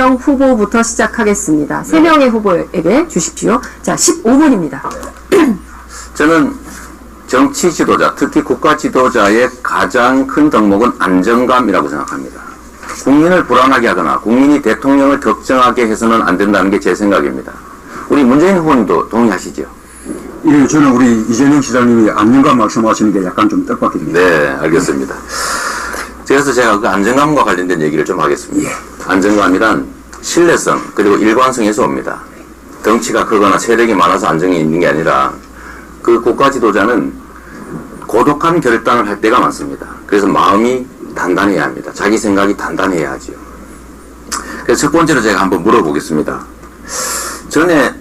대통령 후보부터 시작하겠습니다. 3명의 후보에게 주십시오. 자, 15분입니다. 저는 정치 지도자, 특히 국가 지도자의 가장 큰 덕목은 안정감이라고 생각합니다. 국민을 불안하게 하거나 국민이 대통령을 걱정하게 해서는 안 된다는 게 제 생각입니다. 우리 문재인 후보님도 동의하시죠? 예, 저는 우리 이재명 시장님이 안정감 말씀하시는 게 약간 좀 뜻밖입니다. 네, 알겠습니다. 그래서 제가 그 안정감과 관련된 얘기를 좀 하겠습니다. 안정감이란 신뢰성 그리고 일관성에서 옵니다. 덩치가 크거나 세력이 많아서 안정이 있는 게 아니라 그 국가 지도자는 고독한 결단을 할 때가 많습니다. 그래서 마음이 단단해야 합니다. 자기 생각이 단단해야 하죠. 그래서 첫 번째로 제가 한번 물어보겠습니다. 전에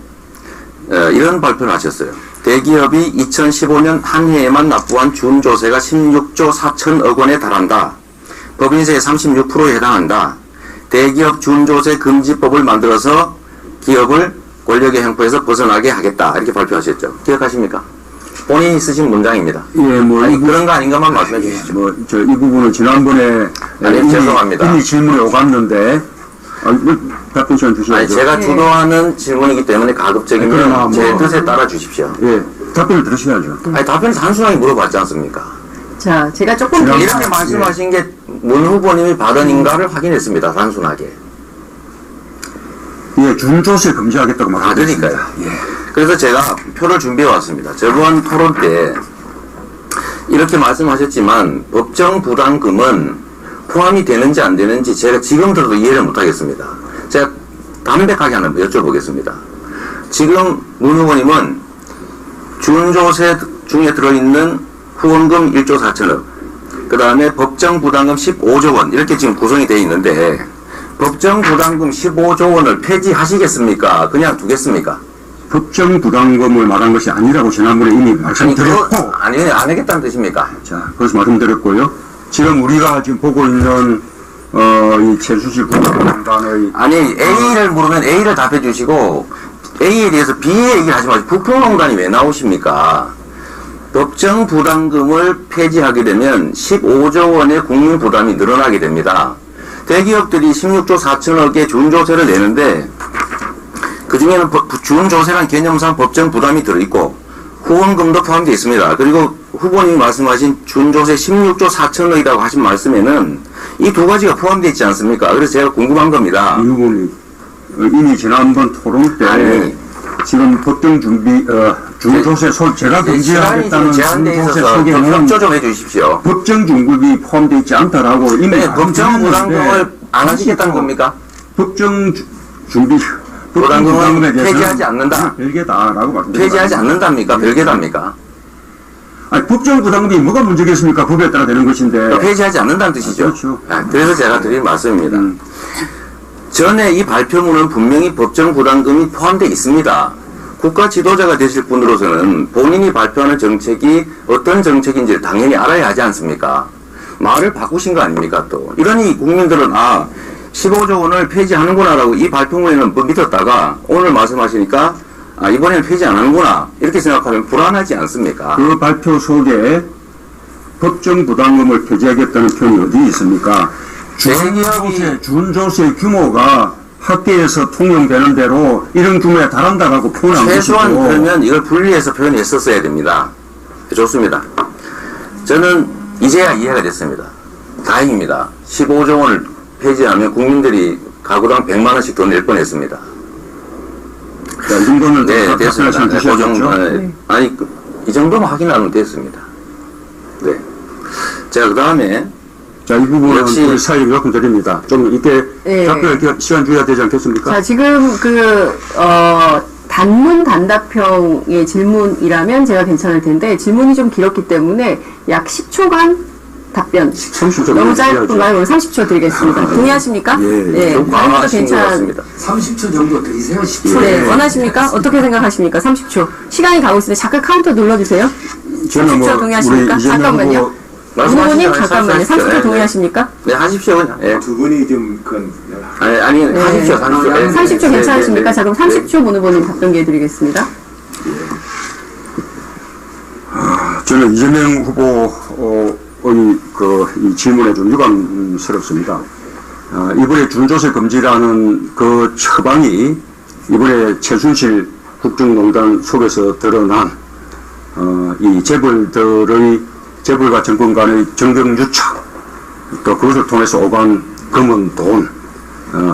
이런 발표를 하셨어요. 대기업이 2015년 한 해에만 납부한 준조세가 16조 4천억 원에 달한다. 법인세의 36%에 해당한다. 대기업 준조세 금지법을 만들어서 기업을 권력의 형포에서 벗어나게 하겠다. 이렇게 발표하셨죠. 기억하십니까? 본인이 쓰신 문장입니다. 예, 뭐. 아니, 그런 거 아닌가만 말씀해 주시죠. 뭐, 이 부분은 지난번에. 아니, 죄송합니다. 이미 질문에 오갔는데. 답변 시간 주셔야죠. 아니, 제가 주도하는 질문이기 때문에 가급적이면 제 뜻에 따라 주십시오. 예, 답변을 들으셔야죠. 아니, 답변을 단순하게 물어봤지 않습니까? 자, 제가 조금 이렇게 말씀하신 게 문 후보님이 발언인가를 확인했습니다. 단순하게. 예, 준조세 금지하겠다고 말하셨습니다. 그러니까요. 예. 그래서 제가 표를 준비해 왔습니다. 저번 토론 때 이렇게 말씀하셨지만 법정 부담금은 포함이 되는지 안 되는지 제가 지금 들어도 이해를 못하겠습니다. 제가 담백하게 하나 여쭤보겠습니다. 지금 문 후보님은 준조세 중에 들어있는 후원금 1조 4천억, 그 다음에 법정 부담금 15조 원 이렇게 지금 구성이 되어 있는데 법정 부담금 15조 원을 폐지하시겠습니까? 그냥 두겠습니까? 법정 부담금을 말한 것이 아니라고 지난번에 이미 말씀드렸고. 아니, 안 하겠다는 뜻입니까? 자, 그래서 말씀드렸고요. 지금 우리가 지금 보고 있는, 이 최수실 국가공단의. 아니, A를 물으면 A를 답해 주시고, A에 대해서 B의 얘기를 하지 마시고, 부평농단이 왜 나오십니까? 법정 부담금을 폐지하게 되면 15조 원의 국민 부담이 늘어나게 됩니다. 대기업들이 16조 4천억의 준조세를 내는데, 그 중에는 준조세란 개념상 법정 부담이 들어있고, 후원금도 포함되어 있습니다. 그리고 후보님이 말씀하신 준조세 16조 4천억이라고 하신 말씀에는 이 두 가지가 포함되어 있지 않습니까? 그래서 제가 궁금한 겁니다. 이 부분이 이미 지난번 토론 때 아니, 지금 법정 준비, 준조세 제가 금지하겠다는 준조세 소개는 협조 좀 해주십시오. 법정 중급이 포함되어 있지 않다라고 이미 네, 법정 부담금을 안 하시겠다는 겁니까? 법정 준비 부담금을 폐지하지 않는다. 별개다라고 말씀드립니다. 폐지하지 않는답니까? 별개답니까? 아니, 법정 부담금이 뭐가 문제겠습니까? 법에 따라 되는 것인데. 폐지하지 않는다는 뜻이죠. 그렇죠. 그래서 제가 드린 말씀입니다. 전에 이 발표문은 분명히 법정 부담금이 포함되어 있습니다. 국가 지도자가 되실 분으로서는 본인이 발표하는 정책이 어떤 정책인지를 당연히 알아야 하지 않습니까? 말을 바꾸신 거 아닙니까 또. 이러니 국민들은 15조 원을 폐지하는구나라고 이 발표문에는 믿었다가 오늘 말씀하시니까 이번에는 폐지 안 하는구나 이렇게 생각하면 불안하지 않습니까? 그 발표 속에 법정 부담금을 폐지하겠다는 표현이 어디 있습니까? 준조세 규모가 학계에서 통용되는 대로 이런 규모에 달한다라고 표현한 것이고 최소한 그러면 이걸 분리해서 표현했었어야 됩니다. 좋습니다. 저는 이제야 이해가 됐습니다. 다행입니다. 15조 원을 폐지하면 국민들이 가구당 100만 원씩 더 낼 뻔했습니다. 자, 이 정도는 네, 됐습니다. 네, 네. 아니, 이 정도만 확인하면 됐습니다. 네. 자, 그 다음에 자, 이 부분은 우리 사회를 요금 드립니다. 좀 이때 답변할 시간 줘야 되지 않겠습니까? 자, 지금 단문 단답형의 질문이라면 제가 괜찮을 텐데 질문이 좀 길었기 때문에 약 10초간 답변. 30초 너무 짧은가요? 30초 드리겠습니다. 동의하십니까? 예. 좀 과하신 것 같습니다. 30초 정도 드리세요. 10초. 네, 원하십니까? 어떻게 생각하십니까? 30초. 시간이 가고 있는데 잠깐 카운터 눌러주세요. 30초 동의하십니까? 잠깐만요. 후보님 잠깐만요. 30초 동의하십니까? 네, 하십시오 그냥. 예. 두 분이 좀 아니, 하십시오. 30초. 30초 괜찮으십니까? 자, 그럼 30초 문 후보님 답변 기회 드리겠습니다. 저는 이재명 후보 이 질문에 좀 유감스럽습니다. 이번에 준조세 금지라는 그 처방이 이번에 최순실 국정농단 속에서 드러난 이 재벌과 정권 간의 정경유착, 또 그것을 통해서 오간 검은 돈,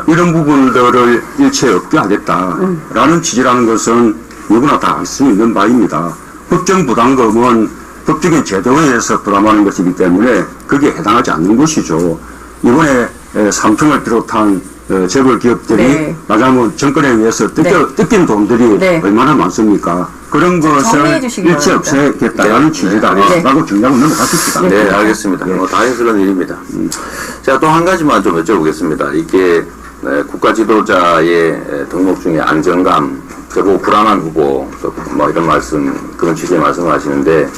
이런 부분들을 일체 없게 하겠다라는 취지라는 것은 누구나 다 알 수 있는 바입니다. 법정부담금은 법적인 제도에 의해서 부담하는 것이기 때문에 거기에 해당하지 않는 것이죠. 이번에 삼성을 비롯한 재벌 기업들이 네. 말하자면 정권에 의해서 뜯긴 돈들이 네. 얼마나 많습니까? 그런 것을 일체 없애겠다라는 취지다라고 정리하고 넘어갔습니다. 네, 알겠습니다. 다행스러운 일입니다. 제가 또 한 가지만 좀 여쭤보겠습니다. 이게 국가 지도자의 덕목 중에 안정감, 저보고 불안한 후보, 뭐 이런 그런 취지의 말씀을 하시는데,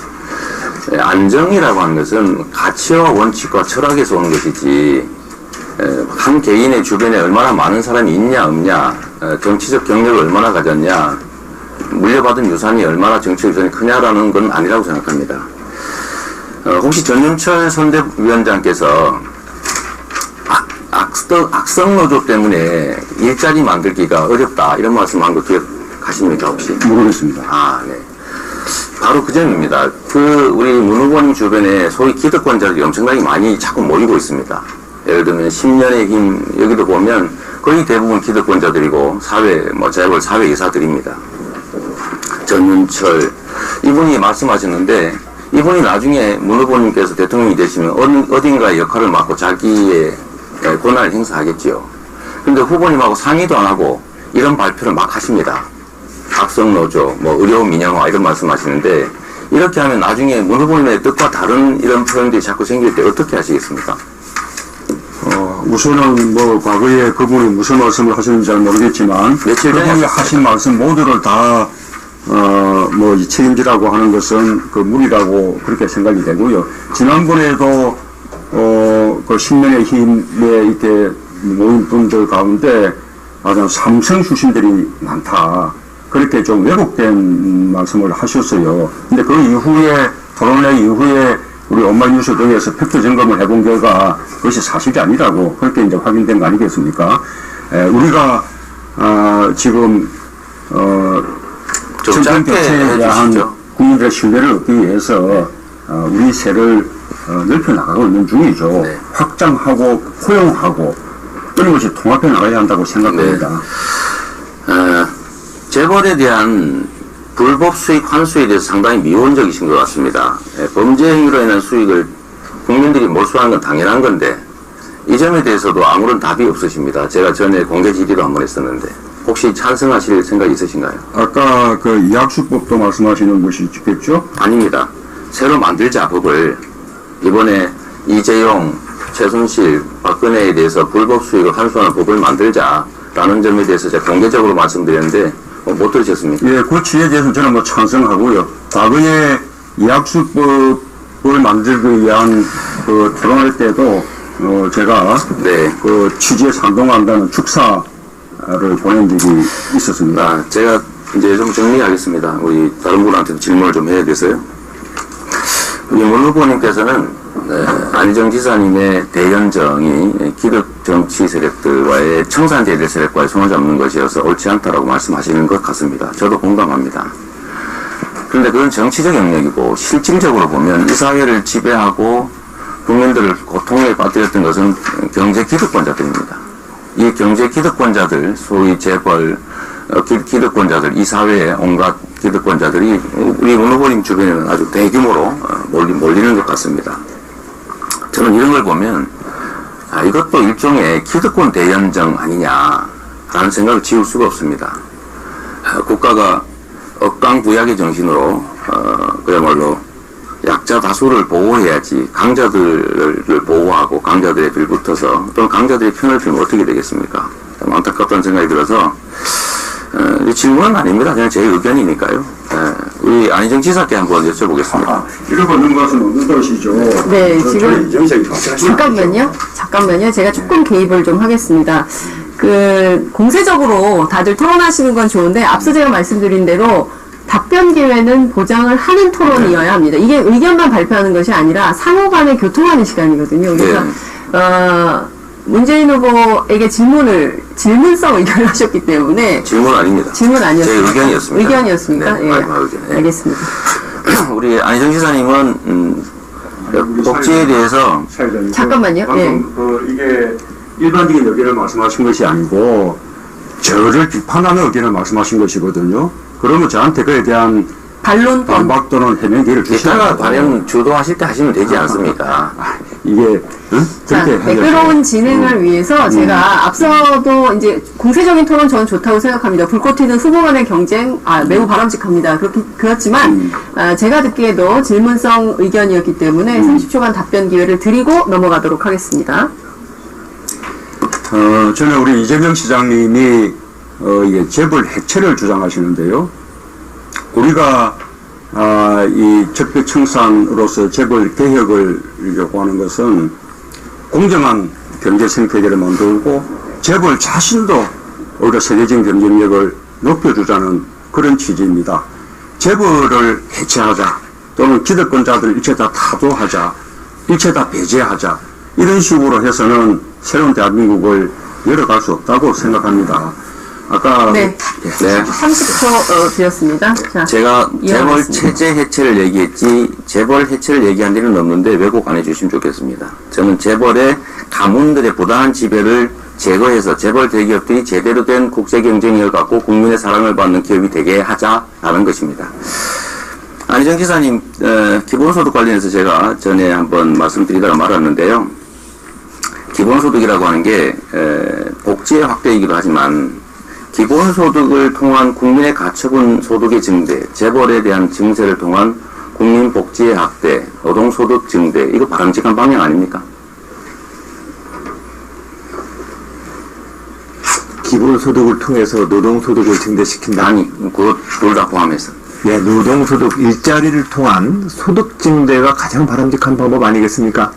안정이라고 하는 것은 가치와 원칙과 철학에서 오는 것이지, 한 개인의 주변에 얼마나 많은 사람이 있냐 없냐, 정치적 경력을 얼마나 가졌냐, 물려받은 유산이 얼마나 정치적 유산이 크냐라는 건 아니라고 생각합니다. 혹시 전윤철 선대위원장께서 악성노조 때문에 일자리 만들기가 어렵다 이런 말씀한 거 기억하십니까 혹시? 모르겠습니다. 네. 바로 그 점입니다. 우리 문 후보님 주변에 소위 기득권자들이 엄청나게 많이 자꾸 모이고 있습니다. 예를 들면 10년의 힘, 여기도 보면 거의 대부분 기득권자들이고 재벌 사회이사들입니다. 전윤철, 이분이 말씀하셨는데, 이분이 나중에 문 후보님께서 대통령이 되시면 어딘가의 역할을 맡고 자기의 권한을 행사하겠지요. 근데 후보님하고 상의도 안 하고 이런 발표를 막 하십니다. 악성노조, 의료 민영화 이런 말씀하시는데, 이렇게 하면 나중에 문 후보님의 뜻과 다른 이런 표현들이 자꾸 생길 때 어떻게 하시겠습니까? 우선은 과거에 그분이 무슨 말씀을 하셨는지 잘 모르겠지만, 그분이 하신 말씀 모두를 다 책임지라고 하는 것은 그 무리라고 그렇게 생각이 되고요. 지난번에도 그 10년의 힘에 이렇게 모인 분들 가운데 삼성 출신들이 많다. 그렇게 좀 왜곡된 말씀을 하셨어요. 근데 그 이후에, 토론회 이후에 우리 온마이뉴스 등에서 팩트 점검을 해본 결과 그것이 사실이 아니라고 그렇게 이제 확인된 거 아니겠습니까? 우리가, 지금, 정권 교체에 대한 국민들의 신뢰를 얻기 위해서, 우리 세를 넓혀 나가고 있는 중이죠. 네. 확장하고, 포용하고, 이런 것이 통합해 나가야 한다고 생각합니다. 재벌에 대한 불법 수익 환수에 대해서 상당히 미온적이신 것 같습니다. 범죄 행위로 인한 수익을 국민들이 몰수하는 건 당연한 건데 이 점에 대해서도 아무런 답이 없으십니다. 제가 전에 공개 질의도 한번 했었는데 혹시 찬성하실 생각이 있으신가요? 아까 그 이학수법도 말씀하시는 것이 있겠죠? 아닙니다. 새로 만들자 법을 이번에 이재용, 최순실, 박근혜에 대해서 불법 수익을 환수하는 법을 만들자라는 점에 대해서 제가 공개적으로 말씀드렸는데 못 들으셨습니까? 예, 그 취지에 대해서는 저는 찬성하고요. 과거에 이학수법을 만들기 위한 그 토론할 때도 제가 그 취지에 찬동한다는 축사를 보낸 적이 있었습니다. 제가 이제 좀 정리하겠습니다. 우리 다른 분한테도 질문을 좀 해야 돼서요. 우리 문 후보님께서는 안희정 지사님의 대연정이 기득 정치 세력들과의 청산제들 세력과의 손을 잡는 것이어서 옳지 않다라고 말씀하시는 것 같습니다. 저도 공감합니다. 그런데 그건 정치적 영역이고 실질적으로 보면 이 사회를 지배하고 국민들을 고통에 빠뜨렸던 것은 경제 기득권자들입니다. 이 경제 기득권자들, 소위 재벌 기득권자들, 이 사회의 온갖 기득권자들이 우리 문 후보님 주변에는 아주 대규모로 몰리는 것 같습니다. 저는 이런 걸 보면 이것도 일종의 기득권 대연정 아니냐라는 생각을 지울 수가 없습니다. 국가가 억강부약의 정신으로 그야말로 약자 다수를 보호해야지 강자들을 보호하고 강자들에 빌붙어서 또는 강자들의 편을 들면 어떻게 되겠습니까? 참 안타깝다는 생각이 들어서 질문은 아닙니다. 그냥 제 의견이니까요. 우리 안희정 지사께 한번 여쭤보겠습니다. 이러고 있는 것은 없는 것이죠. 네, 지금 잠깐만요. 제가 조금 개입을 좀 하겠습니다. 공세적으로 다들 토론하시는 건 좋은데 앞서 제가 말씀드린 대로 답변 기회는 보장을 하는 토론이어야 합니다. 이게 의견만 발표하는 것이 아니라 상호 간에 교통하는 시간이거든요. 그래서 문재인 후보에게 질문성 의견을 하셨기 때문에. 질문 아닙니다. 질문 아니었습니다. 제 의견이었습니다. 의견이었습니까? 네, 예. 마지막 의견. 네. 알겠습니다. 우리 안희정 지사님은 복지에 대해서 잠깐만요. 예. 이게 일반적인 의견을 말씀하신 것이 아니고 저를 비판하는 의견을 말씀하신 것이거든요. 그러면 저한테 그에 대한 반론 반박 또는 해명기를 주셔야 이따가 발언 주도하실 때 하시면 되지 않습니까? 이게 자, 그렇게 매끄러운 진행을 위해서 제가 앞서도 이제 공세적인 토론 저는 좋다고 생각합니다. 불꽃 튀는 후보 간의 경쟁 매우 바람직합니다. 그렇지만 제가 듣기에도 질문성 의견이었기 때문에 30초간 답변 기회를 드리고 넘어가도록 하겠습니다. 저는 우리 이재명 시장님이 이게 재벌 해체를 주장하시는데요. 우리가 이 적벽청산으로서 재벌 개혁을 요구하는 것은 공정한 경제 생태계를 만들고 재벌 자신도 오히려 세계적인 경쟁력을 높여주자는 그런 취지입니다. 재벌을 해체하자 또는 기득권자들 일체 다 타도하자 일체 다 배제하자 이런 식으로 해서는 새로운 대한민국을 열어갈 수 없다고 생각합니다. 아까 네. 30초 드렸습니다. 자, 제가 재벌 이어가겠습니다. 체제 해체를 얘기했지 재벌 해체를 얘기한 일은 없는데 왜곡 안 해주시면 좋겠습니다. 저는 재벌의 가문들의 부당한 지배를 제거해서 재벌 대기업들이 제대로 된 국제 경쟁력을 갖고 국민의 사랑을 받는 기업이 되게 하자라는 것입니다. 안희정 지사님 기본소득 관련해서 제가 전에 한번 말씀드리다가 말았는데요. 기본소득이라고 하는 게 복지의 확대이기도 하지만 기본소득을 통한 국민의 가처분 소득의 증대, 재벌에 대한 증세를 통한 국민 복지의 확대, 노동소득 증대, 이거 바람직한 방향 아닙니까? 기본소득을 통해서 노동소득을 증대시킨다. 아니, 그것 둘 다 포함해서. 네, 노동소득, 일자리를 통한 소득 증대가 가장 바람직한 방법 아니겠습니까?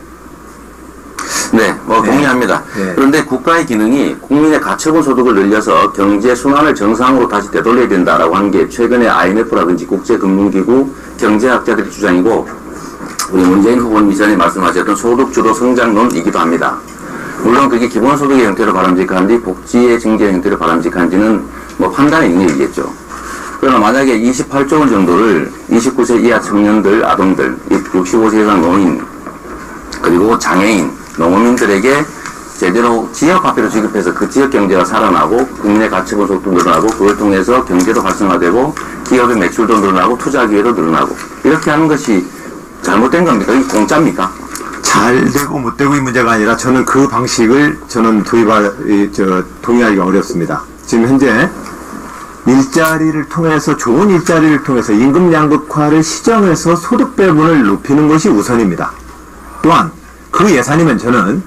네, 동의합니다. 네. 그런데 국가의 기능이 국민의 가처분 소득을 늘려서 경제 순환을 정상으로 다시 되돌려야 된다라고 하는 게 최근에 IMF라든지 국제금융기구 경제학자들의 주장이고 우리 문재인 후보님 이전에 말씀하셨던 소득주도 성장론이기도 합니다. 물론 그게 기본소득의 형태로 바람직한지 복지의 증대 형태로 바람직한지는 판단에 있는 얘기겠죠. 그러나 만약에 28조 원 정도를 29세 이하 청년들, 아동들, 65세 이상 노인, 그리고 장애인, 농어민들에게 제대로 지역화폐로 지급해서 그 지역 경제가 살아나고 국민의 가치고 소득도 늘어나고 그걸 통해서 경제도 활성화되고 기업의 매출도 늘어나고 투자 기회도 늘어나고 이렇게 하는 것이 잘못된 겁니까? 이게 공짜입니까? 잘 되고 못 되고의 문제가 아니라 저는 그 방식을 동의하기가 어렵습니다. 지금 현재 일자리를 통해서 좋은 일자리를 통해서 임금 양극화를 시정해서 소득 배분을 높이는 것이 우선입니다. 또한 그 예산이면 저는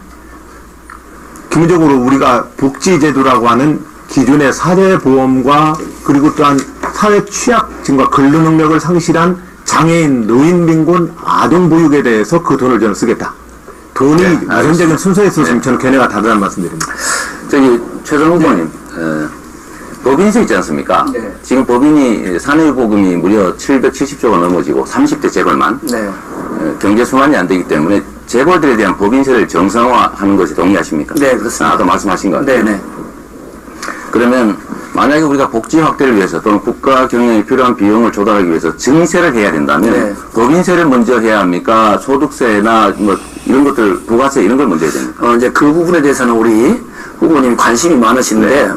기본적으로 우리가 복지제도라고 하는 기존의 사회보험과 그리고 또한 사회 취약층과 근로 능력을 상실한 장애인, 노인 빈곤, 아동 보육에 대해서 그 돈을 저는 쓰겠다. 돈이 우선적인 순서에 있었으면 저는 걔네가 다르다는 말씀드립니다. 최선 후보님, 법인세 있지 않습니까? 네. 지금 법인이 산후보금이 무려 770조가 넘어지고 30대 재벌만 네. 경제 순환이 안 되기 때문에 재벌들에 대한 법인세를 정상화하는 것이 동의하십니까? 네, 그렇습니다. 아까 말씀하신 것 같아요. 네네. 그러면 만약에 우리가 복지 확대를 위해서 또는 국가 경영에 필요한 비용을 조달하기 위해서 증세를 해야 된다면 네. 법인세를 먼저 해야 합니까? 소득세나 이런 것들, 부가세 이런 걸 먼저 해야 됩니까? 이제 그 부분에 대해서는 우리 후보님이 관심이 많으신데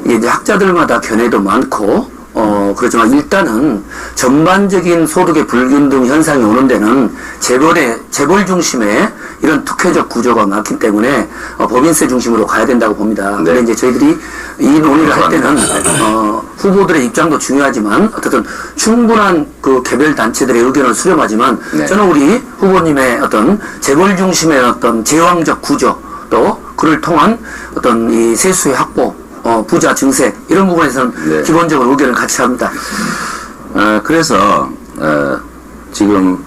이게 이제 학자들마다 견해도 많고 그렇지만 일단은 전반적인 소득의 불균등 현상이 오는 데는 재벌 중심의 이런 특혜적 구조가 많기 때문에 법인세 중심으로 가야 된다고 봅니다. 네. 근데 이제 저희들이 이 논의를 할 때는 후보들의 입장도 중요하지만 어쨌든 충분한 그 개별 단체들의 의견을 수렴하지만 네. 저는 우리 후보님의 어떤 재벌 중심의 어떤 제왕적 구조 또 그를 통한 어떤 이 세수의 확보 부자 증세 이런 부분에서는 네. 기본적으로 의견을 같이 합니다. 그래서 지금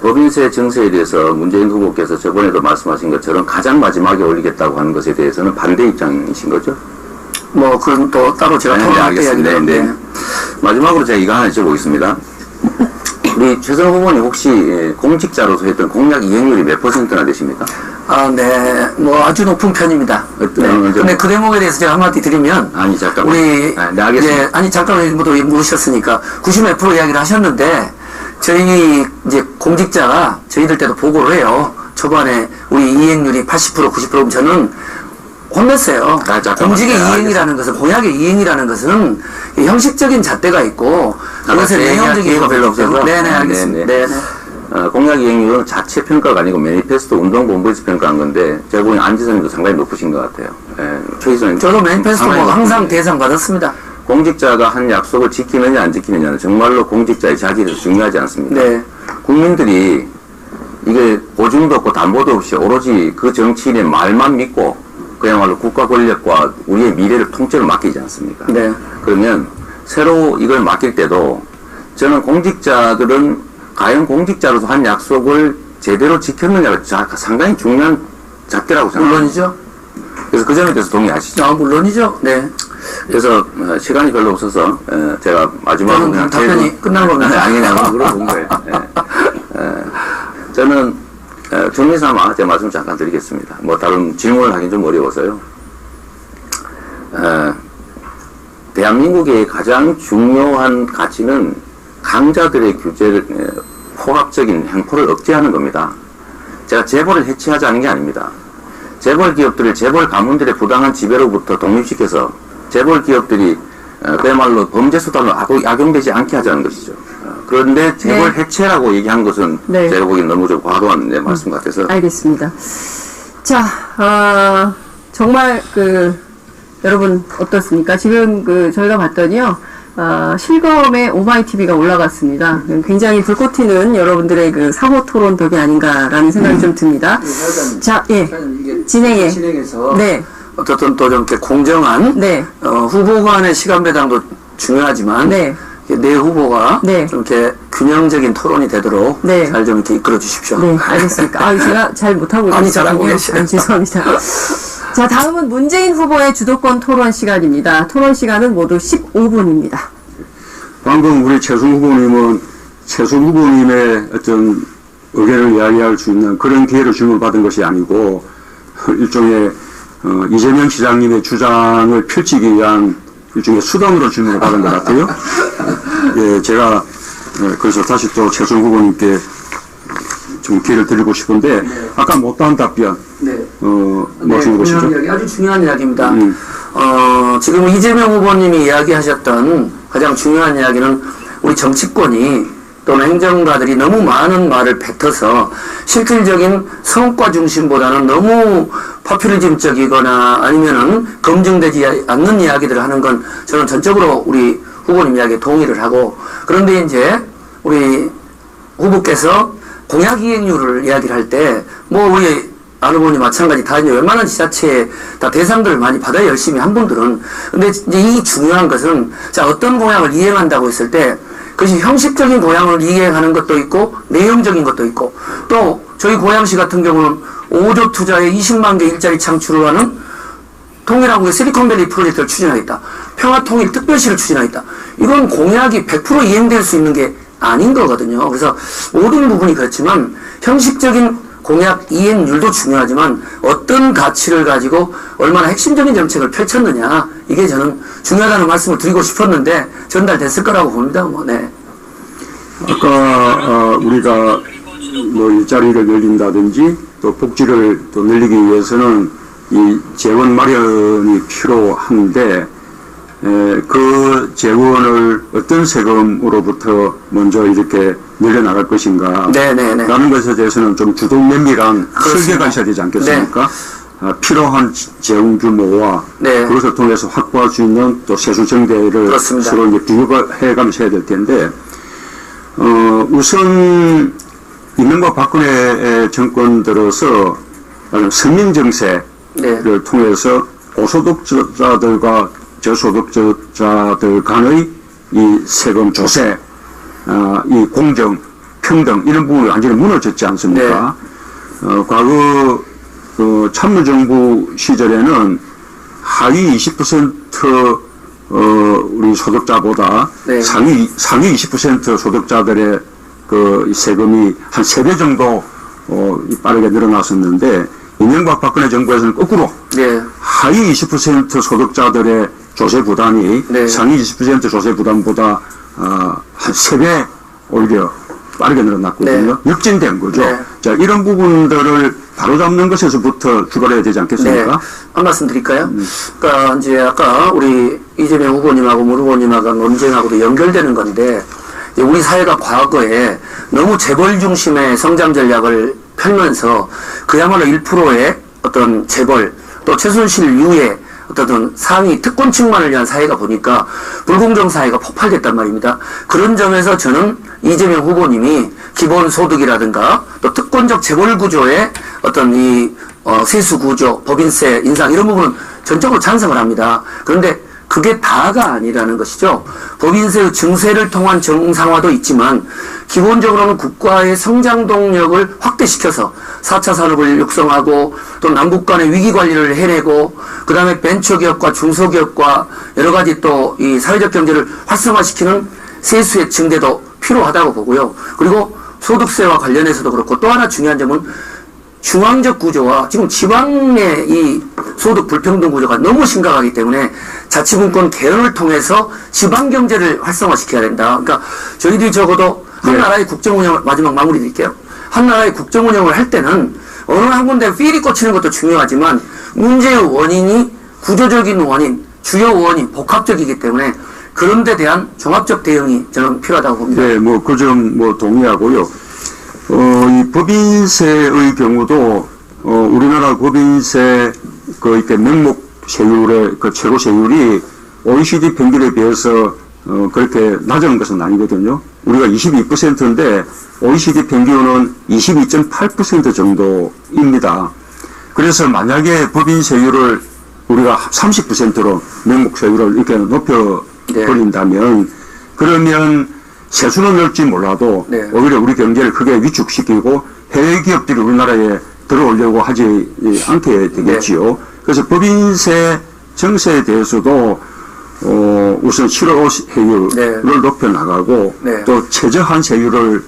법인세 증세에 대해서 문재인 후보께서 저번에도 말씀하신 것처럼 가장 마지막에 올리겠다고 하는 것에 대해서는 반대 입장이신 거죠? 그건 또 따로 제가 네, 토론할 때 알겠습니다. 이야기를 네. 마지막으로 제가 이거 하나 여쭤보겠습니다. 우리 최선 후보님 혹시 공직자로서 했던 공약 이행률이 몇 %나 되십니까? 네. 뭐 아주 높은 편입니다. 네. 근데 그 대목에 대해서 제가 한마디 드리면 아니, 잠깐만. 우리 네, 알겠습니다. 예, 아니 잠깐만 모두 물으셨으니까 90몇 프로 이야기를 하셨는데 저희 이제 공직자가 저희들 때도 보고를 해요. 초반에 우리 이행률이 80% 90%면 저는 혼냈어요. 공직의 이행이라는 것은, 공약의 이행이라는 것은 형식적인 잣대가 있고 그것의 내용적인 기회가 별로 없어서. 네네, 알겠습니다. 네네. 공약 이행률은 자체 평가가 아니고 매니페스토 운동본부에서 평가한 건데 제가 보기엔 안지선님도 상당히 높으신 것 같아요. 최희선 저도 매니페스토 뭐 항상 대상 받았습니다. 공직자가 한 약속을 지키느냐 안 지키느냐는 정말로 공직자의 자질에서 중요하지 않습니다. 네. 국민들이 이게 보증도 없고 담보도 없이 오로지 그 정치인의 말만 믿고 그야말로 국가 권력과 우리의 미래를 통째로 맡기지 않습니까? 네. 그러면 새로 이걸 맡길 때도 저는 공직자들은 과연 공직자로서 한 약속을 제대로 지켰느냐가 상당히 중요한 잣대라고 생각합니다. 물론이죠. 그래서 그 점에 대해서 동의하시죠? 물론이죠. 네. 그래서 시간이 별로 없어서 제가 마지막으로 그냥 답변이 끝난 겁니다. 아니 그냥 물어본 거예요. 저는 정리삼아 제 말씀 잠깐 드리겠습니다. 뭐 다른 질문을 하긴 좀 어려워서요. 대한민국의 가장 중요한 가치는 강자들의 규제를 포괄적인 횡포를 억제하는 겁니다. 제가 재벌을 해체하자는 게 아닙니다. 재벌 기업들을 재벌 가문들의 부당한 지배로부터 독립시켜서 재벌 기업들이 그야말로 범죄 수단으로 악용되지 않게 하자는 것이죠. 그런데 재벌 해체라고 얘기한 것은 제가 보기엔 너무 좀 과도한 내 말씀 같아서. 알겠습니다. 자, 정말 여러분 어떻습니까? 지금 저희가 봤더니요. 실검에 오마이TV가 올라갔습니다. 굉장히 불꽃 튀는 여러분들의 사고 토론 덕이 아닌가라는 생각이 좀 듭니다. 자, 예. 진행해서. 네. 어쨌든 또 좀 이렇게 공정한. 네. 후보 간의 시간 배당도 중요하지만. 네. 내 후보가. 네. 좀 이렇게 균형적인 토론이 되도록. 네. 잘 좀 이렇게 이끌어 주십시오. 네. 알겠습니까? 제가 잘 못하고 있어요. 아니, 잘하고 계시네요. 죄송합니다. 자, 다음은 문재인 후보의 주도권 토론 시간입니다. 토론 시간은 모두 15분입니다. 방금 우리 최순 후보님의 어떤 의견을 이야기할 수 있는 그런 기회를 주문받은 것이 아니고 일종의 이재명 시장님의 주장을 펼치기 위한 일종의 수단으로 질문을 받은 것 같아요. 예, 제가 그래서 다시 또 최순 후보님께 좀 기회를 드리고 싶은데 아까 못한 답변 말씀해 보시죠. 아주 중요한 이야기입니다. 지금 이재명 후보님이 이야기하셨던 가장 중요한 이야기는 우리 정치권이 또는 행정가들이 너무 많은 말을 뱉어서 실질적인 성과 중심보다는 너무 파퓰리즘적이거나 아니면은 검증되지 않는 이야기들을 하는 건 저는 전적으로 우리 후보님 이야기에 동의를 하고, 그런데 이제 우리 후보께서 공약 이행률을 이야기를 할 때 뭐 우리 안 후보님 마찬가지 다 이제 웬만한 지자체에 다 대상들을 많이 받아요, 열심히 한 분들은. 근데 이제 이 중요한 것은 자, 어떤 공약을 이행한다고 했을 때 그것이 형식적인 공약을 이행하는 것도 있고 내용적인 것도 있고, 또 저희 고양시 같은 경우는 5조 투자에 20만 개 일자리 창출을 하는 통일한국의 실리콘밸리 프로젝트를 추진하겠다. 평화통일 특별시를 추진하겠다. 이건 공약이 100% 이행될 수 있는 게 아닌 거거든요. 그래서 모든 부분이 그렇지만 형식적인 공약 이행률도 중요하지만 어떤 가치를 가지고 얼마나 핵심적인 정책을 펼쳤느냐, 이게 저는 중요하다는 말씀을 드리고 싶었는데 전달됐을 거라고 봅니다. 네. 아까 우리가 뭐 일자리를 늘린다든지 또 복지를 또 늘리기 위해서는 이 재원 마련이 필요한데 그 재원을 어떤 세금으로부터 먼저 이렇게 늘려나갈 것인가 라는 것에 대해서는 좀 주동 면밀한 설계가 있어야 되지 않겠습니까? 필요한 재원 규모와 그것을 통해서 확보할 수 있는 또 세수정대를 서로 이제 비교해가면서 해야 될 텐데 우선 이명박 박근혜 정권 들어서 서민정세를 통해서 고소득자들과 저소득자들 간의 이 세금 조세, 이 공정, 평등 이런 부분이 완전히 무너졌지 않습니까? 과거 참여정부 시절에는 하위 20% 우리 소득자보다 상위 20% 소득자들의 그 세금이 한 3배 정도 빠르게 늘어났었는데 이명박 박근혜 정부에서는 거꾸로 네. 하위 20% 소득자들의 조세 부담이 네. 상위 20% 조세 부담보다 한 3배 오히려 빠르게 늘어났거든요. 네. 역진된 거죠. 네. 자, 이런 부분들을 바로잡는 것에서부터 출발해야 되지 않겠습니까? 네. 한 말씀 드릴까요? 그러니까 이제 아까 우리 이재명 후보님하고 문 후보님하고 논쟁하고도 연결되는 건데, 이제 우리 사회가 과거에 너무 재벌 중심의 성장 전략을 펼면서 그야말로 1%의 어떤 재벌 또 최순실 이후에 어떤 상위 특권층만을 위한 사회가 보니까 불공정 사회가 폭발됐단 말입니다. 그런 점에서 저는 이재명 후보님이 기본소득이라든가 또 특권적 재벌 구조의 어떤 이 세수 구조, 법인세 인상 이런 부분은 전적으로 찬성을 합니다. 그런데 그게 다가 아니라는 것이죠. 법인세 증세를 통한 정상화도 있지만 기본적으로는 국가의 성장 동력을 확대시켜서 4차 산업을 육성하고 또 남북 간의 위기 관리를 해내고 그 다음에 벤처기업과 중소기업과 여러 가지 또 이 사회적 경제를 활성화시키는 세수의 증대도 필요하다고 보고요. 그리고 소득세와 관련해서도 그렇고 또 하나 중요한 점은 중앙적 구조와 지금 지방의 이 소득 불평등 구조가 너무 심각하기 때문에 자치분권 개헌을 통해서 지방 경제를 활성화시켜야 된다. 그러니까 저희들이 적어도 한 나라의 국정 운영을 마지막 마무리 드릴게요. 한 나라의 국정 운영을 할 때는 어느 한 군데 필이 꽂히는 것도 중요하지만 문제의 원인이 구조적인 원인, 주요 원인, 복합적이기 때문에 그런 데 대한 종합적 대응이 저는 필요하다고 봅니다. 네, 뭐 그 점 뭐 동의하고요. 이 법인세의 경우도 우리나라 법인세 이렇게 명목 세율의 그 최고 세율이 OECD 평균에 비해서 그렇게 낮은 것은 아니거든요. 우리가 22%인데 OECD 평균은 22.8% 정도입니다. 그래서 만약에 법인세율을 우리가 30%로 명목 세율을 이렇게 높여버린다면 그러면 세수는 넓지 몰라도 네. 오히려 우리 경제를 크게 위축시키고 해외 기업들이 우리나라에 들어오려고 하지 않게 되겠지요. 그래서 법인세 정세에 대해서도 우선 실효 세율을 높여나가고 네. 또 최저한 세율을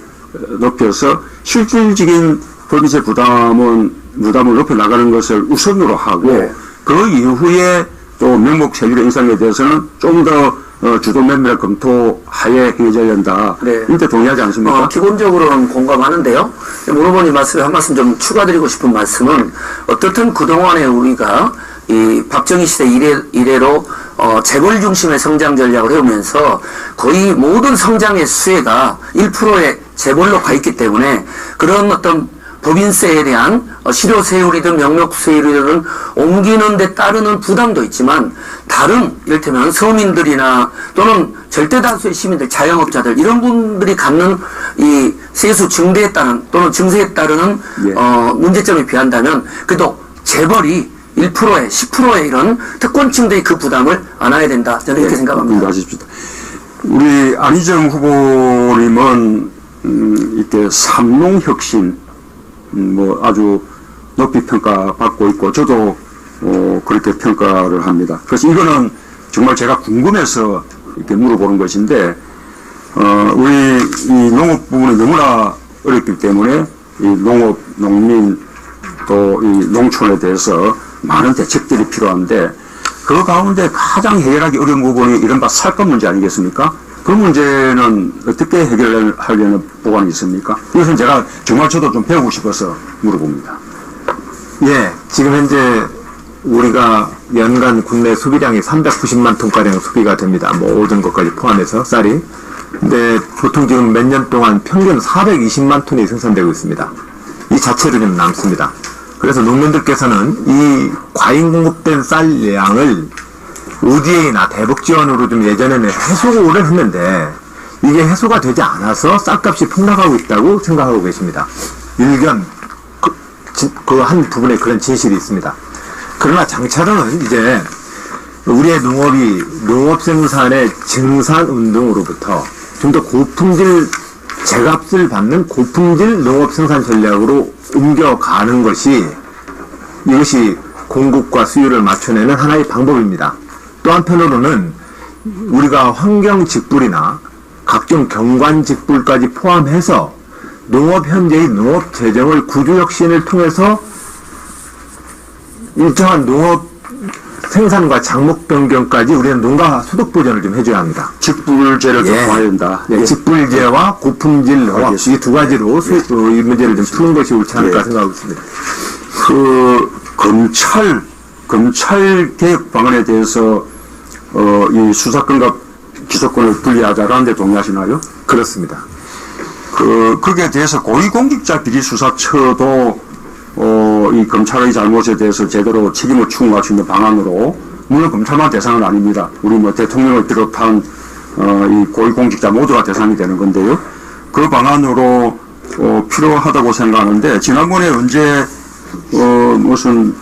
높여서 실질적인 법인세 부담을 높여나가는 것을 우선으로 하고 네. 그 이후에 또 명목 세율의 인상에 대해서는 좀 더 주도 면밀하게 검토하에 해줘야 된다. 네. 이때 동의하지 않습니까? 기본적으로는 공감하는데요. 문 후보님 말씀에 한 말씀 좀 추가드리고 싶은 말씀은 어떻든 그동안에 우리가 이 박정희 시대 이래로 재벌 중심의 성장 전략을 해오면서 거의 모든 성장의 수혜가 1%의 재벌로 가 있기 때문에 그런 어떤 법인세에 대한 실효세율이든 명목세율이든 옮기는 데 따르는 부담도 있지만 다른 이를테면 서민들이나 또는 절대다수의 시민들, 자영업자들 이런 분들이 갖는 이 세수 증대에 따른 또는 증세에 따르는 문제점에 비한다면 그래도 재벌이 1%에 10%의 이런 특권층들이 그 부담을 안아야 된다. 저는 이렇게 생각합니다. 우리 안희정 후보님은 이렇게 삼농혁신 뭐 아주 높이 평가받고 있고 저도 그렇게 평가를 합니다. 그래서 이거는 정말 제가 궁금해서 이렇게 물어보는 것인데 우리 이 농업 부분이 너무나 어렵기 때문에 이 농업, 농민 또 이 농촌에 대해서 많은 대책들이 필요한데 그 가운데 가장 해결하기 어려운 부분이 이른바 살것 문제 아니겠습니까? 그 문제는 어떻게 해결하려는 보관이 있습니까? 이것은 제가 정말 저도 좀 배우고 싶어서 물어봅니다. 예, 지금 현재 우리가 연간 국내 소비량이 390만 톤가량 소비가 됩니다. 뭐 모든 것까지 포함해서 쌀이. 근데 보통 지금 몇 년 동안 평균 420만 톤이 생산되고 있습니다. 이 자체로 좀 남습니다. 그래서 농민들께서는 이 과잉 공급된 쌀량을 ODA나 대북 지원으로 좀 예전에는 해소를 했는데 이게 해소가 되지 않아서 쌀값이 폭락하고 있다고 생각하고 계십니다. 일견 그 한 부분에 그런 진실이 있습니다. 그러나 장차로는 이제 우리의 농업이 농업 생산의 증산 운동으로부터 좀 더 고품질 제값을 받는 고품질 농업 생산 전략으로 옮겨가는 것이 이것이 공급과 수요를 맞춰내는 하나의 방법입니다. 또 한편으로는 우리가 환경 직불이나 각종 경관 직불까지 포함해서 농업 현재의 농업 재정을 구조 혁신을 통해서 일정한 농업 생산과 작목 변경까지 우리는 농가 소득 보전을 좀 해줘야 합니다. 직불제를 좀 해야 된다. 예, 직불제와 고품질 농업 이 두 가지로 이 문제를 좀 푸는 것이 옳지 않을까 생각하고 있습니다. 그 검찰 개혁 방안에 대해서 이 수사권과 기소권을 분리하자라는 데 동의하시나요? 그렇습니다. 거기에 대해서 고위공직자 비리수사처도 이 검찰의 잘못에 대해서 제대로 책임을 추궁할 수 있는 방안으로, 물론 검찰만 대상은 아닙니다. 우리 뭐 대통령을 비롯한 이 고위공직자 모두가 대상이 되는 건데요. 그 방안으로 필요하다고 생각하는데, 지난번에 언제 무슨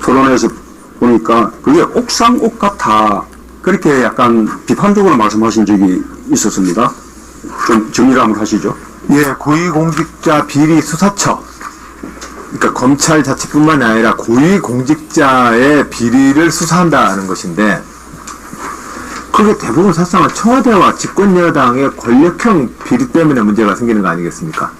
토론회에서 보니까 그게 옥상옥 같아, 그렇게 약간 비판적으로 말씀하신 적이 있었습니다. 좀 정리를 한번 하시죠. 예, 고위공직자 비리 수사처. 그러니까 검찰 자체뿐만 아니라 고위공직자의 비리를 수사한다는 것인데, 그게 대부분 사실상 청와대와 집권여당의 권력형 비리 때문에 문제가 생기는 거 아니겠습니까?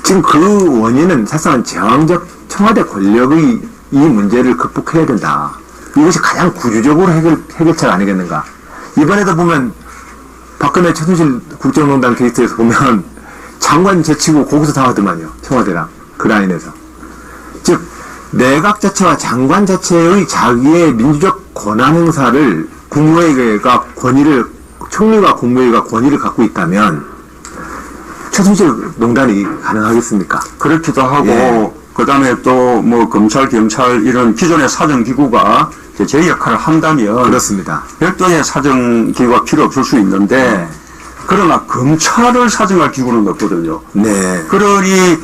지금 그 원인은 사실상 제왕적 청와대 권력의 이 문제를 극복해야 된다. 이것이 가장 구조적으로 해결책 아니겠는가. 이번에도 보면 박근혜 최순실 국정농단 케이스에서 보면 장관 제치고 고구서 당하더만요. 청와대랑 그 라인에서. 즉 내각 자체와 장관 자체의 자기의 민주적 권한 행사를 국무회의가 권위를, 총리와 국무회의가 권위를 갖고 있다면 최순실 농단이 가능하겠습니까? 그렇기도 하고, 예. 그 다음에 또 뭐 검찰, 경찰 이런 기존의 사정기구가 제 역할을 한다면 그렇습니다. 별도의 사정기구가 필요 없을 수 있는데, 그러나 검찰을 사정할 기구는 없거든요. 네. 그러니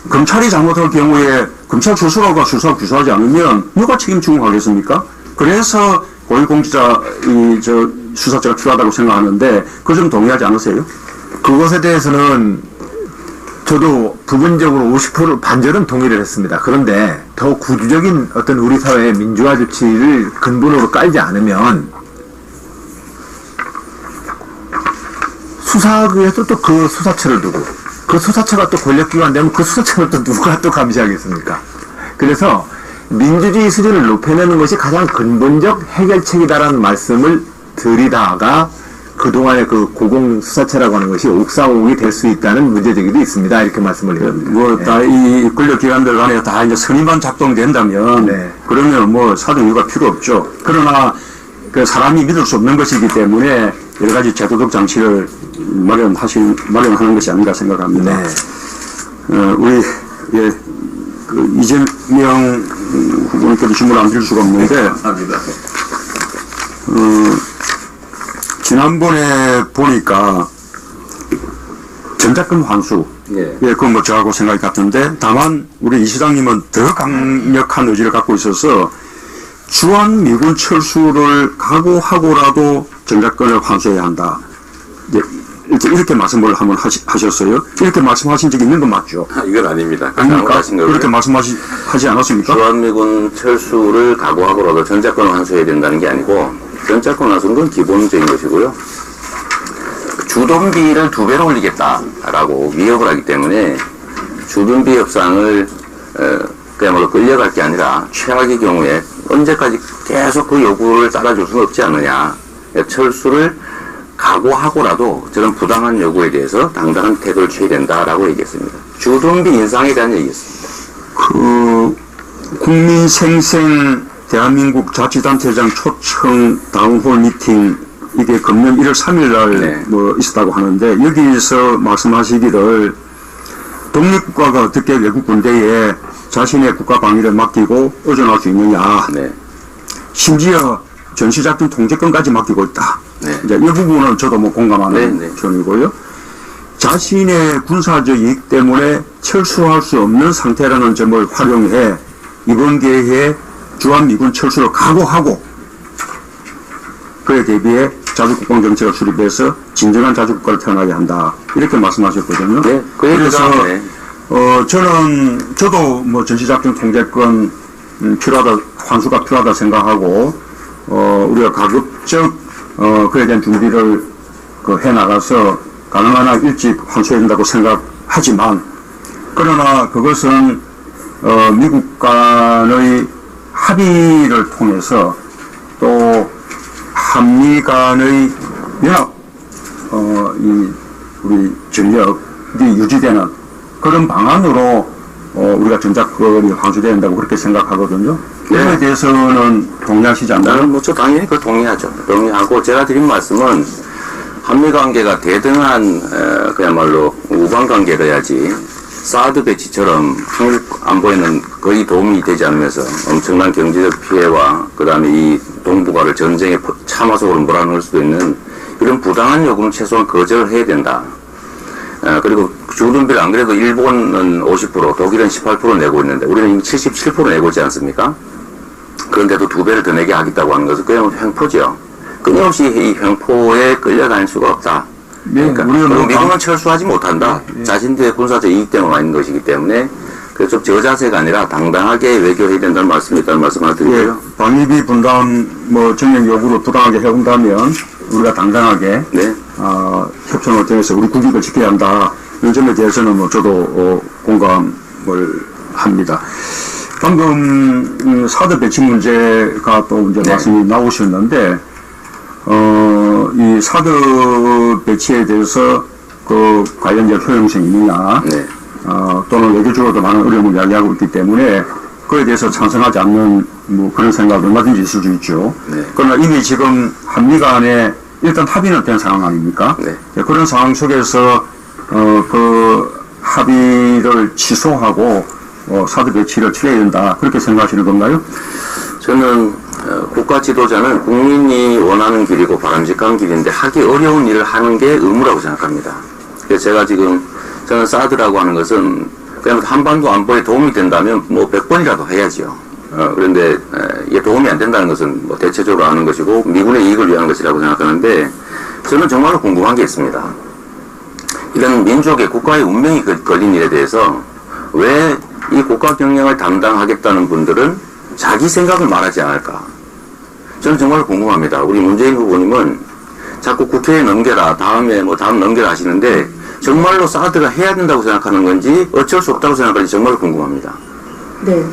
검찰이 잘못할 경우에 검찰 스스로가 수사 규수하지 않으면 누가 책임 추궁하겠습니까? 그래서 고위공직자 수사처가 필요하다고 생각하는데, 그 점 동의하지 않으세요? 그것에 대해서는 저도 부분적으로 50% 반절은 동의를 했습니다. 그런데 더 구조적인 어떤 우리 사회의 민주화 조치를 근본으로 깔지 않으면 수사국에서 또 그 수사처를 두고, 그 수사처가 또 권력기관 되면 그 수사처를 또 누가 또 감시하겠습니까? 그래서 민주주의 수준을 높여내는 것이 가장 근본적 해결책이다라는 말씀을 드리다가 그동안의 그 고공수사처라고 하는 것이 옥상옥이 될 수 있다는 문제제기도 있습니다. 이렇게 말씀을 드렸습니다. 뭐, 네. 다 이 권력기관들 간에 다 이제 선임만 작동된다면, 네. 그러면 뭐 사정유가 필요 없죠. 그러나 그 사람이 믿을 수 없는 것이기 때문에 여러 가지 제도적 장치를 마련하는 것이 아닌가 생각합니다. 네. 우리, 예, 그 이재명 후보님께도 질문을 안 드릴 수가 없는데, 지난번에 보니까 전작권 환수, 예. 그건 뭐 저하고 생각이 같은데, 다만 우리 이 시장님은 더 강력한 의지를 갖고 있어서 주한 미군 철수를 각오하고라도 전작권을 환수해야 한다. 이렇게 말씀을 한번 하셨어요. 이렇게 말씀하신 적이 있는 건 맞죠? 이건 아닙니다. 아닙니까? 잘못하신 거고요. 그렇게 말씀하지 않았습니까? 주한미군 철수를 각오하고라도 전작권을 환수해야 된다는 게 아니고, 전작권 환수는 건 기본적인 것이고요. 주둔비를 2배로 올리겠다라고 위협을 하기 때문에 주둔비 협상을 그야말로 끌려갈 게 아니라 최악의 경우에 언제까지 계속 그 요구를 따라줄 수는 없지 않느냐. 철수를 각오하고라도 저런 부당한 요구에 대해서 당당한 태도를 취해야 된다라고 얘기했습니다. 주둔비 인상에 대한 얘기였습니다. 국민생생 대한민국 자치단체장 초청 다운홀 미팅, 이게 금년 1월 3일 날 네. 뭐 있었다고 하는데, 여기서 말씀하시기를 독립국가가 어떻게 외국 군대에 자신의 국가 방위를 맡기고 의존할 수 있느냐. 네. 심지어 전시작전 통제권까지 맡기고 있다. 네. 이제 이 부분은 저도 뭐 공감하는 네, 네. 편이고요. 자신의 군사적 이익 때문에 철수할 수 없는 상태라는 점을 활용해 이번 기회에 주한미군 철수를 각오하고, 그에 대비해 자주국방정책을 수립해서 진정한 자주국가를 태어나게 한다. 이렇게 말씀하셨거든요. 네, 그래서 네. 저도 뭐 전시작전 통제권 필요하다, 환수가 필요하다 생각하고, 우리가 가급적 그에 대한 준비를 해 나가서 가능한 한 일찍 환수해야 된다고 생각하지만, 그러나 그것은 미국 간의 합의를 통해서 또 한미 간의 연합, 우리 전력이 유지되는 그런 방안으로 우리가 전략거리 환수된다고 그렇게 생각하거든요. 이거에 대해서는 동의하시지 않나요? 나는 저 당연히 그 동의하죠. 동의하고 제가 드린 말씀은 한미 관계가 대등한 그야말로 우방 관계여야지 사드 배치처럼 한국 안보에는 거의 도움이 되지 않으면서 엄청난 경제적 피해와 그다음에 이 동북아를 전쟁의 참화 속으로 몰아넣을 수도 있는 이런 부당한 요금을 최소한 거절을 해야 된다. 그리고 주둔비를 안 그래도 일본은 50%, 독일은 18% 내고 있는데 우리는 이미 77% 내고 있지 않습니까? 그런데도 2배를 더 내게 하겠다고 하는 것은 그냥 횡포죠. 끊임없이 이 횡포에 끌려다닐 수가 없다. 그러니까 그리고 미국은 철수하지 못한다. 자신들의 군사적 이익 때문에 와 있는 것이기 때문에 그래서 좀 저자세가 아니라 당당하게 외교해야 된다는 말씀이 있다는 말씀 하나 드리고요. 방위비 분담 정책 요구를 부당하게 해온다면 우리가 당당하게 협정을 통해서 우리 국익을 지켜야 한다. 이 점에 대해서는 저도 공감을 합니다. 방금 사드 배치 문제가 또 이제 말씀이 나오셨는데 이 사드 배치에 대해서 그 관련적 효용성이 있느냐 또는 외교적으로도 많은 어려움을 이야기하고 있기 때문에 그에 대해서 찬성하지 않는 그런 생각이 얼마든지 있을 수 있죠. 그러나 이미 지금 한미 간에 일단 합의는 된 상황 아닙니까? 그런 상황 속에서 그 합의를 취소하고 사드 배치를 취해야 된다 그렇게 생각하시는 건가요? 저는 국가 지도자는 국민이 원하는 길이고 바람직한 길인데 하기 어려운 일을 하는 게 의무라고 생각합니다. 그래서 제가 지금 저는 사드라고 하는 것은 그냥 한반도 안보에 도움이 된다면 100번이라도 해야죠. 그런데 이게 도움이 안 된다는 것은 대체적으로 하는 것이고 미군의 이익을 위한 것이라고 생각하는데 저는 정말로 궁금한 게 있습니다. 이런 민족의 국가의 운명이 걸린 일에 대해서 왜 이 국가 경영을 담당하겠다는 분들은 자기 생각을 말하지 않을까? 저는 정말 궁금합니다. 우리 문재인 후보님은 자꾸 국회에 넘겨라, 다음에 다음 넘겨라 하시는데 정말로 사드가 해야 된다고 생각하는 건지 어쩔 수 없다고 생각하는지 정말 궁금합니다. 네.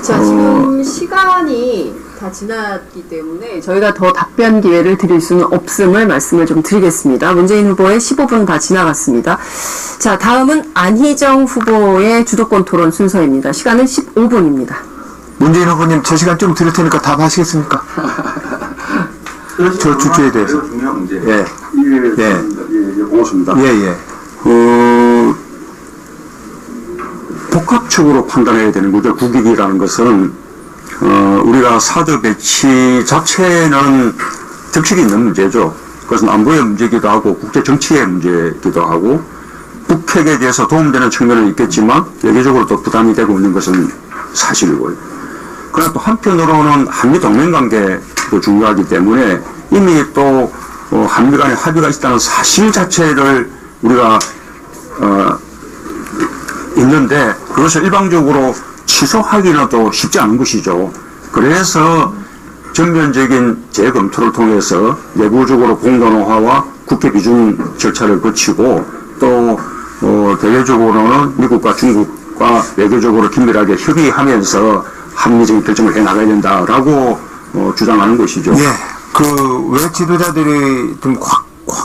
자, 지금 시간이 다 지났기 때문에 저희가 더 답변 기회를 드릴 수는 없음을 말씀을 좀 드리겠습니다. 문재인 후보의 15분 다 지나갔습니다. 자, 다음은 안희정 후보의 주도권 토론 순서입니다. 시간은 15분입니다. 문재인 후보님, 저 시간 좀 드릴 테니까 답하시겠습니까? 저 주제에 대해서. 중요한 문제. 고맙습니다. 복합적으로 판단해야 되는 거죠. 국익이라는 것은 우리가 사드 배치 자체는 득실이 있는 문제죠. 그것은 안보의 문제이기도 하고 국제 정치의 문제이기도 하고 북핵에 대해서 도움되는 측면은 있겠지만 외교적으로 또 부담이 되고 있는 것은 사실이고요. 그러나 또 한편으로는 한미 동맹 관계도 중요하기 때문에 이미 또 한미 간의 합의가 있다는 사실 자체를 우리가 있는데 그것을 일방적으로 취소하기는 또 쉽지 않은 것이죠. 그래서 전면적인 재검토를 통해서 내부적으로 공론화와 국회 비준 절차를 거치고 또 대외적으로는 미국과 중국과 외교적으로 긴밀하게 협의하면서 합리적인 결정을 해나가야 된다라고 주장하는 것이죠. 왜 지도자들이 좀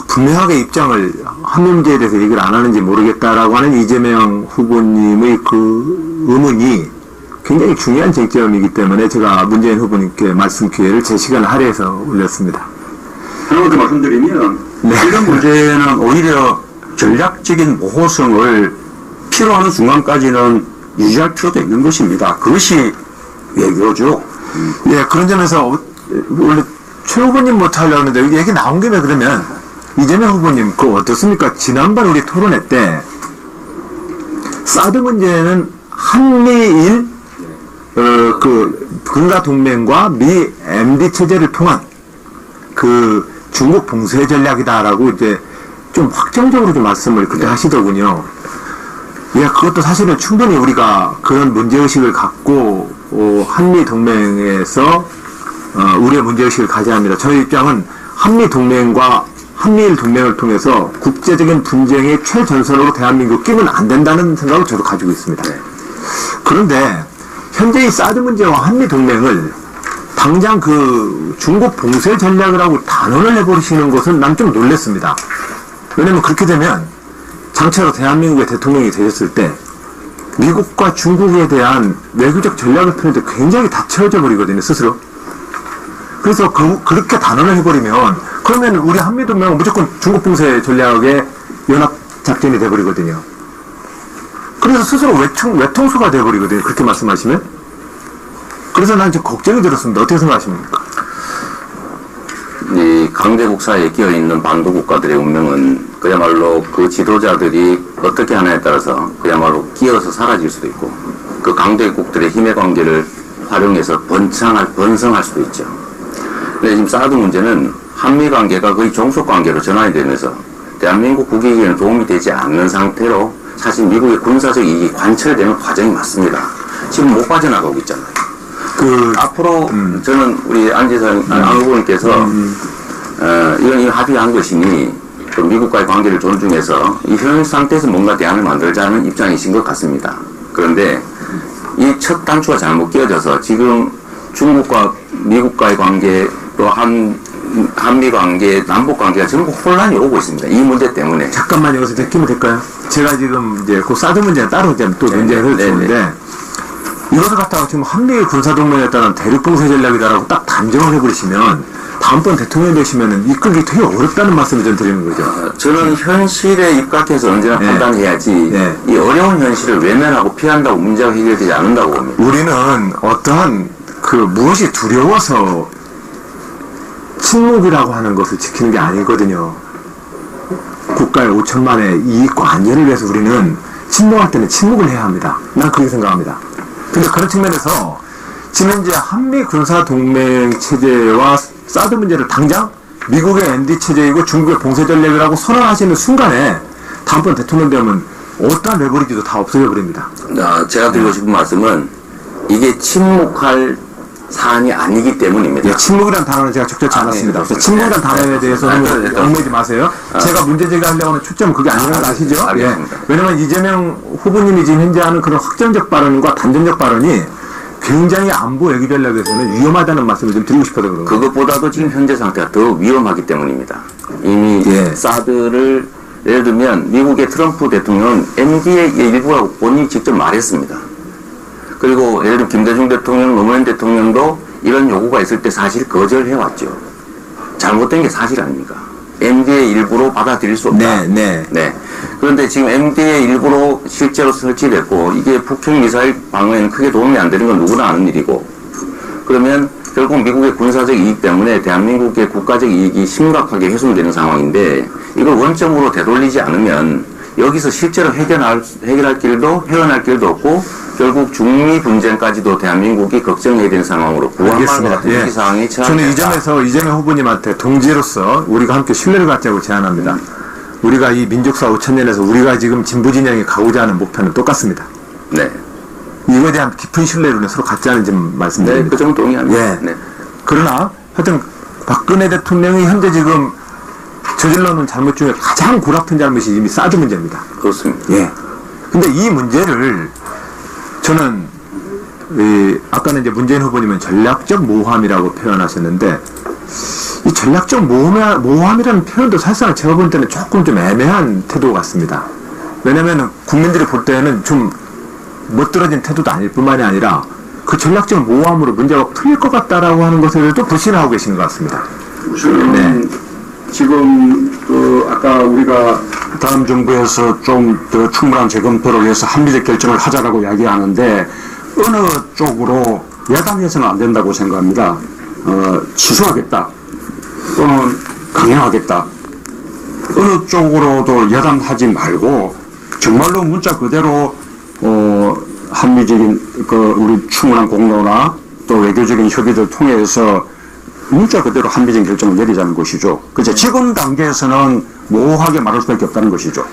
분명하게 입장을 한 문제에 대해서 얘기를 안 하는지 모르겠다라고 하는 이재명 후보님의 그 의문이 굉장히 중요한 쟁점이기 때문에 제가 문재인 후보님께 말씀 기회를 제 시간을 할애해서 올렸습니다. 하나 더 말씀드리면 이런 문제는 오히려 전략적인 모호성을 필요하는 순간까지는 유지할 필요도 있는 것입니다. 그것이 외교죠. 그런 점에서 원래 최 후보님 못 하려고 하는데 여기 얘기 나온 김에 그러면 이재명 후보님 어떻습니까? 지난번 우리 토론회 때 사드 문제는 한미일 군사 동맹과 미 MD 체제를 통한 그 중국 봉쇄 전략이다라고 이제 좀 확정적으로 좀 말씀을 그때 하시더군요. 그것도 사실은 충분히 우리가 그런 문제의식을 갖고 한미 동맹에서 우리의 문제의식을 가져야 합니다. 저희 입장은 한미 동맹과 한미일 동맹을 통해서 국제적인 분쟁의 최전선으로 대한민국 끼면 안 된다는 생각을 저도 가지고 있습니다. 그런데 현재 이 사드 문제와 한미 동맹을 당장 그 중국 봉쇄 전략을 하고 단언을 해버리시는 것은 난 좀 놀랬습니다. 왜냐면 그렇게 되면 장차로 대한민국의 대통령이 되셨을 때 미국과 중국에 대한 외교적 전략을 펴는데 굉장히 다채워져 버리거든요, 스스로. 그래서 그렇게 단언을 해버리면 그러면 우리 한미동맹은 무조건 중국 봉쇄 전략의 연합작전이 돼버리거든요. 그래서 스스로 외통수가 돼버리거든요, 그렇게 말씀하시면. 그래서 난 좀 걱정이 들었습니다. 어떻게 생각하십니까? 이 강대국사에 끼어있는 반도 국가들의 운명은 그야말로 그 지도자들이 어떻게 하냐에 따라서 그야말로 끼어서 사라질 수도 있고 그 강대국들의 힘의 관계를 활용해서 번성할 수도 있죠. 근데 지금 사드 문제는 한미 관계가 거의 종속 관계로 전환이 되면서 대한민국 국익에는 도움이 되지 않는 상태로 사실 미국의 군사적 이익이 관철되는 과정이 맞습니다. 지금 못 빠져나가고 있잖아요. 앞으로 저는 우리 안 후보님께서 이건 합의한 것이니 그 미국과의 관계를 존중해서 이 현 상태에서 뭔가 대안을 만들자는 입장이신 것 같습니다. 그런데 이 첫 단추가 잘못 끼어져서 지금 중국과 미국과의 관계 또 한미 관계, 남북 관계가 전부 혼란이 오고 있습니다. 이 문제 때문에. 잠깐만 여기서 끼면 될까요? 제가 지금 이제 그 사드 문제는 따로 이제 또 논쟁을 해주는데 이것을 갖다가 지금 한미 군사동맹에 따른 대륙봉쇄 전략이다라고 딱 단정을 해버리시면 다음번 대통령 되시면은 이끌기 되게 어렵다는 말씀을 좀 드리는 거죠. 저는 현실에 입각해서 언제나 판단해야지 이 어려운 현실을 외면하고 피한다고 문제가 해결되지 않는다고 봅니다. 우리는 어떠한 그 무엇이 두려워서 침묵이라고 하는 것을 지키는 게 아니거든요. 국가의 5천만의 이익과 안전을 위해서 우리는 침묵할 때는 침묵을 해야 합니다. 난 그렇게 생각합니다. 근데 그런 측면에서 지금 이제 한미 군사 동맹 체제와 사드 문제를 당장 미국의 ND 체제이고 중국의 봉쇄 전략이라고 선언하시는 순간에 다음번 대통령 되면 어떠한 레버리지도 다 없어져 버립니다. 제가 드리고 싶은 말씀은 이게 침묵할 사안이 아니기 때문입니다. 예, 침묵이라는 단어는 제가 적절치 않았습니다. 그래서 침묵이라는 단어에 대해서는 얽매지 마세요. 제가 문제 제기하려고 하는 초점은 그게 아니라는 걸 아시죠? 예. 왜냐면 이재명 후보님이 지금 현재 하는 그런 확정적 발언과 단전적 발언이 굉장히 안보 외교 전략에서는 위험하다는 말씀을 좀 드리고 싶어서 그런 거예요. 그것보다도 지금 현재 상태가 더 위험하기 때문입니다. 이미 사드를 예를 들면 미국의 트럼프 대통령은 MD의 일부라고 본인이 직접 말했습니다. 그리고 예를 들면 김대중 대통령, 노무현 대통령도 이런 요구가 있을 때 사실 거절해왔죠. 잘못된 게 사실 아닙니까? MD의 일부로 받아들일 수 없다. 네. 그런데 지금 MD의 일부로 실제로 설치됐고 이게 북핵 미사일 방어에는 크게 도움이 안 되는 건 누구나 아는 일이고 그러면 결국 미국의 군사적 이익 때문에 대한민국의 국가적 이익이 심각하게 훼손되는 상황인데 이걸 원점으로 되돌리지 않으면 여기서 실제로 헤어날 길도 없고 결국 중미 분쟁까지도 대한민국이 걱정해야 되는 상황으로 부합할 것 같은 위기 상황이 처한 저는 이 점에서 이재명 후보님한테 동지로서 우리가 함께 신뢰를 갖자고 제안합니다. 우리가 이 민족사 5천년에서 우리가 지금 진보진영이 가고자 하는 목표는 똑같습니다. 네. 이거에 대한 깊은 신뢰를 서로 갖지 않은 점 말씀드립니다. 네, 그 정도 동의합니다. 예. 네. 그러나 하여튼 박근혜 대통령이 현재 지금 저질러 놓은 잘못 중에 가장 골아픈 잘못이 이미 사드 문제입니다. 그렇습니다. 예. 근데 이 문제를 저는 아까는 이제 문재인 후보님은 전략적 모함이라고 표현하셨는데 이 전략적 모함이라는 표현도 사실상 제가 볼 때는 조금 좀 애매한 태도 같습니다. 왜냐면 국민들이 볼 때는 좀 멋들어진 태도도 아닐 뿐만이 아니라 그 전략적 모함으로 문제가 풀릴 것 같다라고 하는 것을 또 불신하고 계시는 것 같습니다. 네. 지금 아까 우리가 다음 정부에서 좀 더 충분한 재검토를 위해서 합리적 결정을 하자라고 이야기하는데 어느 쪽으로 야당에서는 안 된다고 생각합니다. 취소하겠다 또는 강행하겠다 어느 쪽으로도 야당하지 말고 정말로 문자 그대로 한미적인 우리 충분한 공로나 또 외교적인 협의를 통해서 문자 그대로 합리적인 결정을 내리자는 것이죠. 그죠? 지금 단계에서는 모호하게 말할 수밖에 없다는 것이죠.